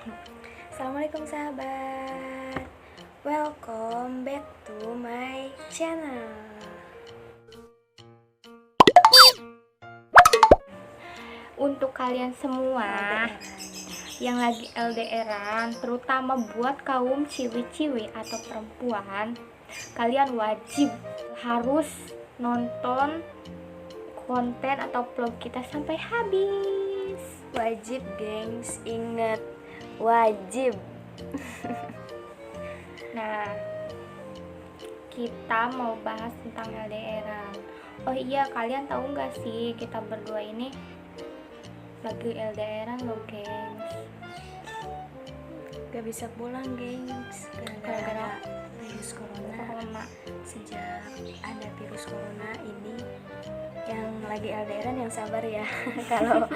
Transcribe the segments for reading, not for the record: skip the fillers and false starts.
Assalamualaikum sahabat, welcome back to my channel. Untuk kalian semua yang lagi LDRan, terutama buat kaum ciwi-ciwi atau perempuan, kalian wajib harus nonton konten atau vlog kita sampai habis. Wajib gengs, inget wajib. Nah, kita mau bahas tentang LDRan. Oh iya, kalian tahu nggak sih kita berdua ini lagi LDRan loh gengs. Gak bisa pulang gengs gara-gara virus corona. Sejak ada virus corona ini, yang lagi LDRan yang sabar ya. Kalau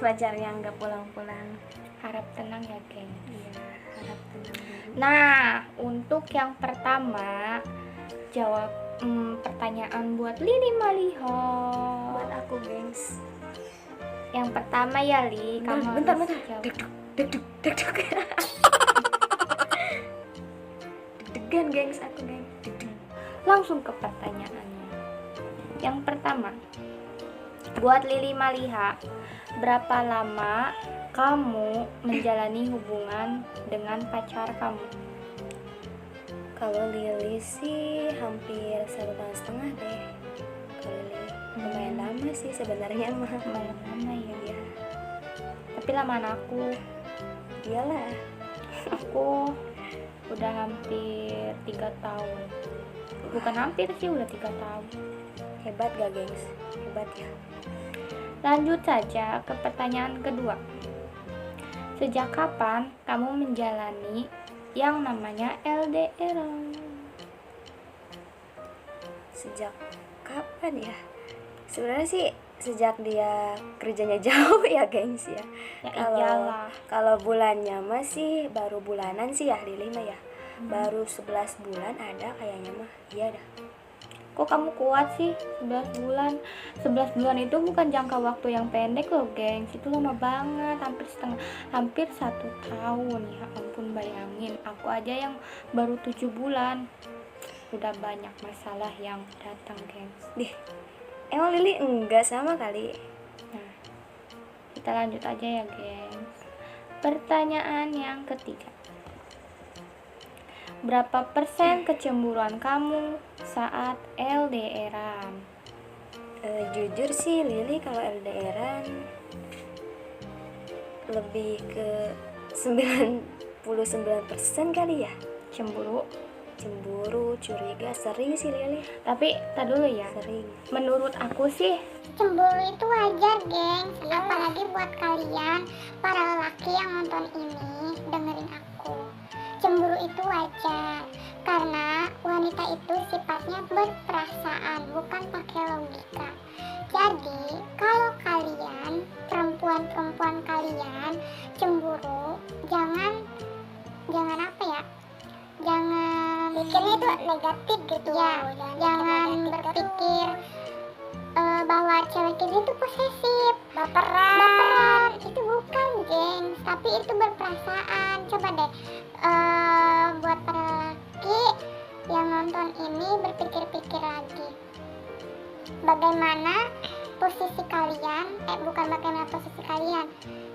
pacarnya nggak pulang-pulang, Harap tenang ya gengs. iya harap tenang dulu. Nah, untuk yang pertama, jawab pertanyaan buat Lili Maliho. Buat aku gengs. Yang pertama ya Li, kamu Bentar. harus jawab. Deg-deg. Deg-degan gengs aku gengs. Deg-deg. Langsung ke pertanyaannya. Yang pertama, buat Lili Maliha, berapa lama kamu menjalani hubungan dengan pacar kamu? Kalau Lili sih hampir 1,5 tahun deh. Kalau Lili lumayan lama sih sebenarnya mah. Lumayan lama ya. Iya, Tapi lamaan aku iyalah. udah hampir 3 tahun. Bukan hampir sih, udah 3 tahun. Hebat gak gengs? Hebat ya. Lanjut saja ke pertanyaan kedua. Sejak kapan kamu menjalani yang namanya LDR? Sejak kapan ya? Sebenarnya sih sejak dia kerjanya jauh ya gengs ya. Ya Kalau iyalah. kalau bulannya masih baru bulanan sih ya Lili mah ya. Baru 11 bulan ada kayaknya mah. Iya dah. Kok kamu kuat sih 11 bulan? 11 bulan itu bukan jangka waktu yang pendek loh gengs. Itu lama banget, hampir 1 tahun. Ya ampun, bayangin. Aku aja yang baru 7 bulan udah banyak masalah yang datang gengs. Dih, emang Lili enggak sama kali. Nah, kita lanjut aja ya gengs. Pertanyaan yang ketiga, berapa persen kecemburuan kamu saat LDRan? Jujur sih Lili kalau LDRan lebih ke 99% kali ya. Cemburu? Cemburu, curiga, sering sih Lili. Tapi tak dulu ya, Sering. menurut aku sih Cemburu itu wajar, gengs. Apalagi buat kalian, para lelaki yang nonton ini, dengerin aku. Cemburu itu wajar, karena wanita itu sifatnya berperasaan, bukan pakai logika. Jadi, kalau kalian, perempuan-perempuan kalian, cemburu, jangan apa ya, jangan pikirnya itu negatif gitu ya, jangan berpikir bahwa cewek ini tuh posesif, baperan. Itu bukan gengs, tapi itu berperasaan. Coba deh buat para laki yang nonton ini berpikir-pikir lagi, bagaimana posisi kalian, bukan bagaimana posisi kalian,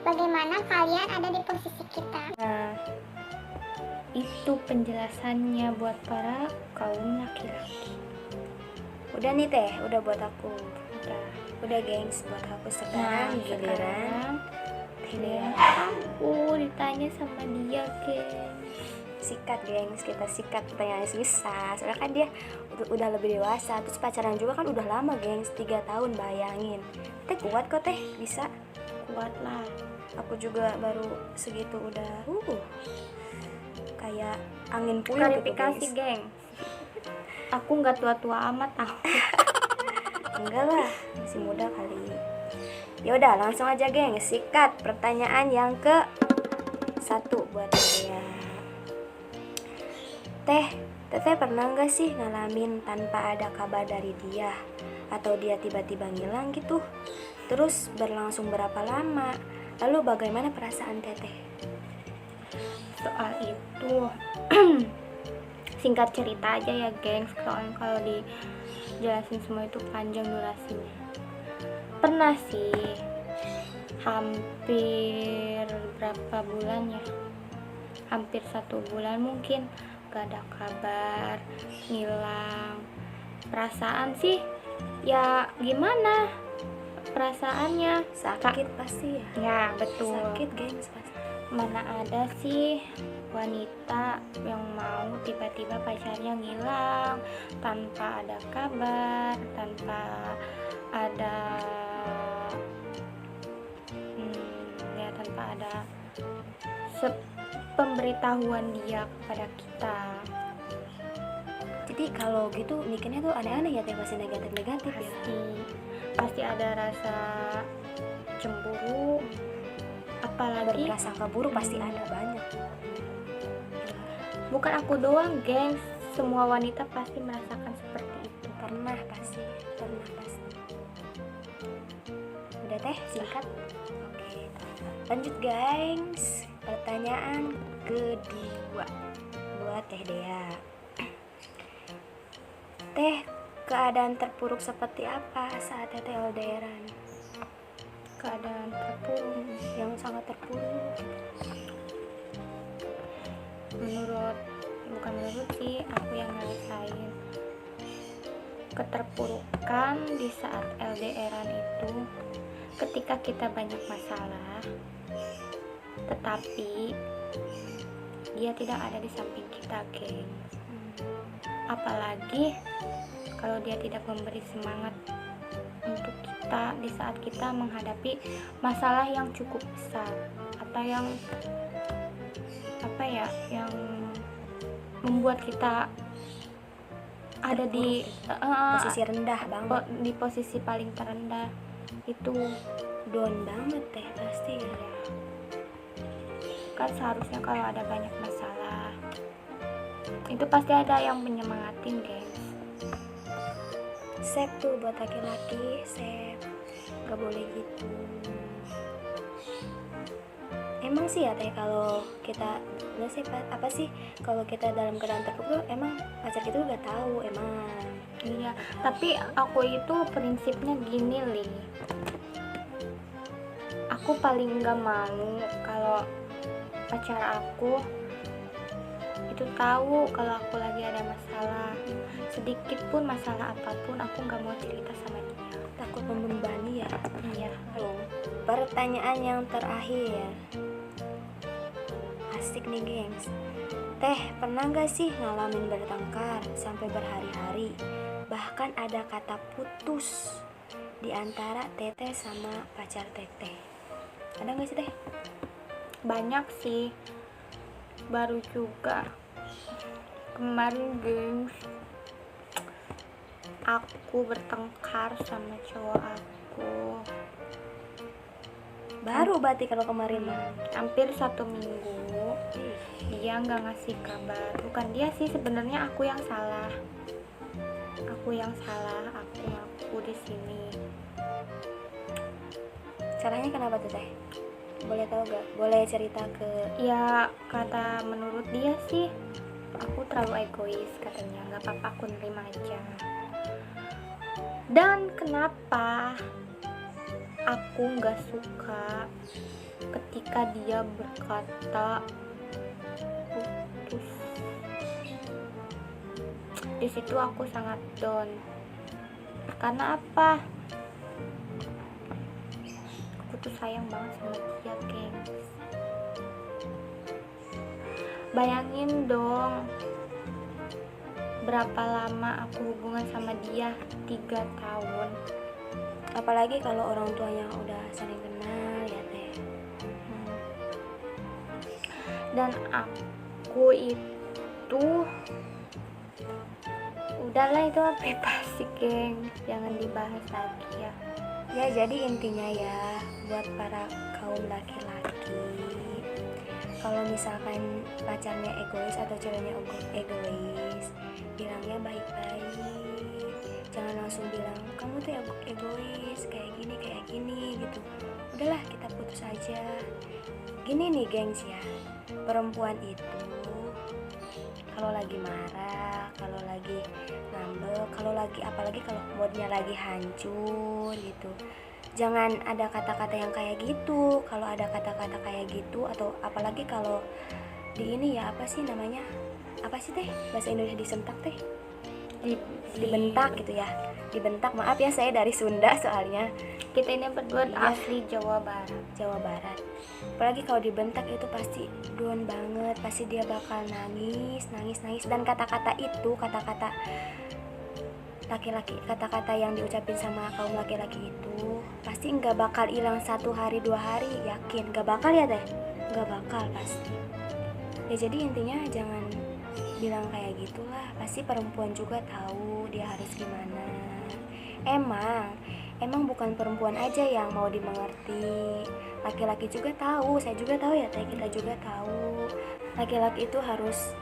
bagaimana kalian ada di posisi kita. nah, itu penjelasannya buat para kaum laki-laki. Udah nih teh, udah buat aku. Udah. Udah gengs buat aku Nah, sekarang giliran giliran aku ditanya sama dia gengs. sikat gengs, kita sikat pertanyaan susah. Soalnya kan dia udah lebih dewasa, terus pacaran juga kan udah lama gengs, 3 tahun bayangin. Teh kuat kok teh, bisa. Kuat lah. Aku juga baru segitu udah kayak angin puyuh gitu Klarifikasi gengs. geng, aku nggak tua-tua amat tau. Enggak lah, masih muda kali. Ya udah langsung aja geng, sikat pertanyaan yang ke 1 buat saya. Teteh pernah nggak sih ngalamin tanpa ada kabar dari dia, atau dia tiba-tiba ngilang gitu? Terus berlangsung berapa lama? Lalu bagaimana perasaan teteh? Soal itu singkat cerita aja ya gengs, soalnya kalau dijelasin semua itu panjang durasinya. Pernah sih hampir berapa bulan ya, hampir 1 bulan mungkin gak ada kabar, hilang. Perasaan sih ya gimana perasaannya, Sakit pasti ya. ya betul. Sakit gengs pasti. Mana ada sih wanita yang mau tiba-tiba pacarnya ngilang tanpa ada kabar, tanpa ada ya tanpa ada pemberitahuan dia kepada kita. Jadi kalau gitu mikirnya tuh aneh-aneh ya teh, pasti negatif-negatif ya. Pasti ada rasa cemburu, apalagi Berprasangka buruk pasti ada banyak. bukan aku doang gengs, semua wanita pasti merasakan seperti itu. Pernah pasti. Udah teh, singkat. Oke. Lanjut gengs. Pertanyaan kedua buat Teh Dea. Teh, keadaan terpuruk seperti apa saat Teteh LDRan? Keadaan terpuruk Yang sangat terpuruk. bukan menurut sih, aku yang ngerasain keterpurukan di saat LDRan itu ketika kita banyak masalah tetapi dia tidak ada di samping kita geng. Apalagi kalau dia tidak memberi semangat untuk kita di saat kita menghadapi masalah yang cukup besar atau yang yang membuat kita ada di Posisi rendah banget. di posisi paling terendah itu. Down banget Teh pasti ya. Kan seharusnya kalau ada banyak masalah itu pasti ada yang menyemangatin guys. Sep tuh buat laki-laki, sep. Gak boleh gitu. Emang sih ya Teh, kalau kita nggak sih apa sih, kalau kita dalam keadaan terpuruk emang pacar kita udah tahu emang. Iya, tapi aku itu prinsipnya gini Li, aku paling nggak mau kalau pacar aku itu tahu kalau aku lagi ada masalah, sedikit pun masalah apapun aku nggak mau cerita sama dia. Takut membebani ya. Iya. Pertanyaan yang terakhir, asik nih gengs. Teh, pernah gak sih ngalamin bertengkar sampai berhari-hari, bahkan ada kata putus di antara Teteh sama pacar Teteh? Ada gak sih Teh? Banyak sih, baru juga kemarin gengs aku bertengkar sama cowok aku. Baru berarti kalau kemarin mah. Hampir 1 minggu dia nggak ngasih kabar. Bukan dia sih sebenarnya, aku yang salah, aku ngaku di sini. Caranya kenapa tuh Teh? Boleh tahu gak? Boleh cerita ke... Ya kata menurut dia sih aku terlalu egois katanya, nggak apa-apa aku nerima aja. Dan kenapa aku nggak suka ketika dia berkata putus. Di situ aku sangat down. Karena apa? Aku tuh sayang banget sama dia, gengs. Bayangin dong, berapa lama aku hubungan sama dia, 3 tahun. Apalagi kalau orang tuanya udah saling kenal ya Teh. Dan aku itu udahlah, itu privasi geng, jangan dibahas lagi ya. Ya jadi intinya ya buat para kaum laki-laki, kalau misalkan pacarnya egois atau ceweknya egois, bilangnya baik-baik, jangan langsung bilang kamu tuh egois kayak gini gitu. Udahlah, kita putus aja. Gini nih gengs ya, perempuan itu kalau lagi marah, kalau lagi ngambek, kalau lagi apalagi kalau moodnya lagi hancur gitu, jangan ada kata-kata yang kayak gitu. Kalau ada kata-kata kayak gitu, atau apalagi kalau di ini ya, apa sih namanya, apa sih teh bahasa Indonesia, disentak teh, dibentak gitu ya, dibentak. Maaf ya, saya dari Sunda soalnya, Kita ini berdua Iya. asli Jawa Barat. Jawa Barat. Apalagi kalau dibentak itu pasti down banget, pasti dia bakal nangis. Dan kata-kata itu, kata-kata laki-laki, kata-kata yang diucapin sama kaum laki-laki itu pasti nggak bakal hilang 1 hari 2 hari, yakin nggak bakal ya teh, nggak bakal pasti ya. Jadi intinya jangan bilang kayak gitulah, pasti perempuan juga tahu dia harus gimana. Emang bukan perempuan aja yang mau dimengerti, laki-laki juga tahu, saya juga tahu ya teh, kita juga tahu laki-laki itu harus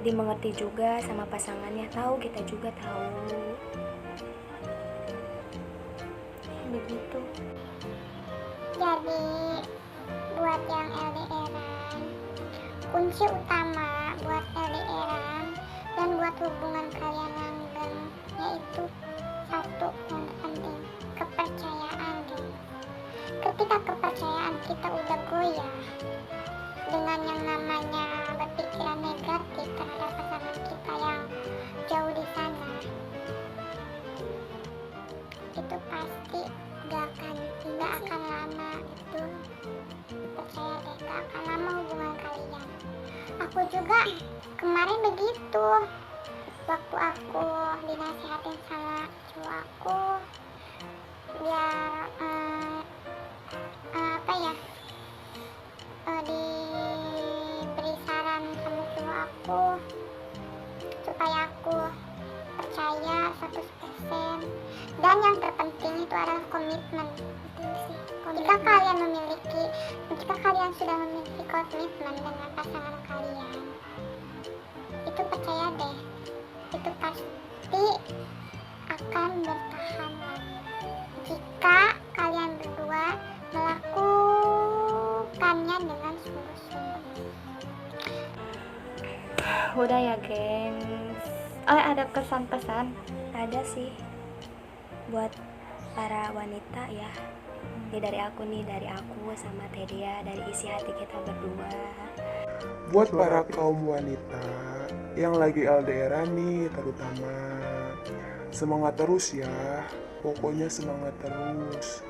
dimengerti juga sama pasangannya, tahu, kita juga tahu. Begitu. Jadi buat yang LDRan, kunci utama buat LDRan dan buat hubungan kalian langgeng yaitu satu yang terpenting, kepercayaan. Ketika kepercayaan kita udah goyah dengan yang namanya berpikiran negatif terhadap pasangan kita yang jauh di sana, itu pasti gak akan lama itu. Percaya deh, gak akan lama hubungan kalian. Aku juga kemarin begitu, waktu aku dinasihatin sama cowok aku biar diberi saran sama cowok aku supaya aku percaya 100%. Dan yang terpenting itu adalah komitmen. Jika kalian sudah memiliki komitmen dengan pasangan kalian, itu percaya deh, itu pasti akan bertahan lama jika kalian berdua melakukannya dengan sungguh-sungguh. Udah ya gengs. Ada kesan-pesan? Ada sih buat para wanita ya. Ini dari aku sama Tedia, dari isi hati kita berdua. Buat para kaum wanita yang lagi LDRan nih terutama, semangat terus ya, pokoknya semangat terus.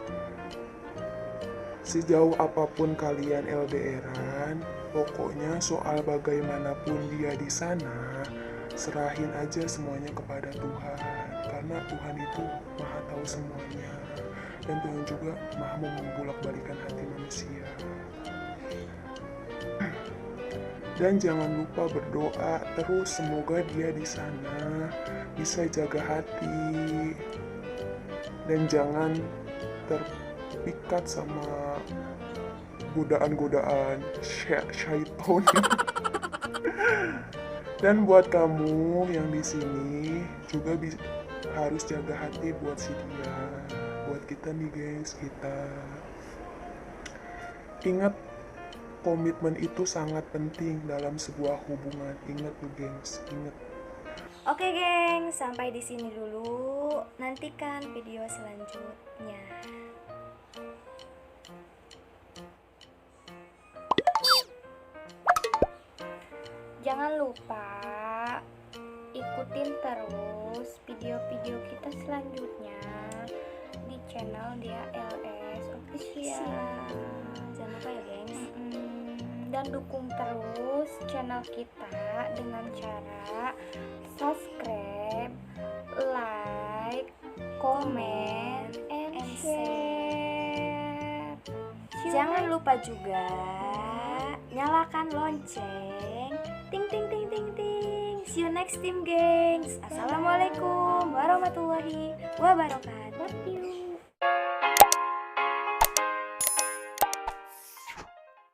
Sejauh apapun kalian LDRan, pokoknya soal bagaimanapun dia di sana, serahin aja semuanya kepada Tuhan, karena Tuhan itu maha tahu semuanya, dan Tuhan juga maha membulak-balikan hati manusia. Dan jangan lupa berdoa terus, semoga dia di sana bisa jaga hati dan jangan terpikat sama godaan-godaan syaitan. Dan buat kamu yang di sini juga harus jaga hati buat si dia, buat kita nih guys, kita ingat komitmen itu sangat penting dalam sebuah hubungan. Ingat tuh gengs, ingat. Oke geng, sampai di sini dulu. Nantikan video selanjutnya. Jangan lupa ikutin terus video-video kita selanjutnya di channel Dia LS Official. Jangan lupa ya gengs. Dan dukung terus channel kita dengan cara subscribe, like, comment, and share. Jangan lupa juga nyalakan lonceng. Ting ting ting ting ting. See you next time gengs. Assalamualaikum warahmatullahi wabarakatuh.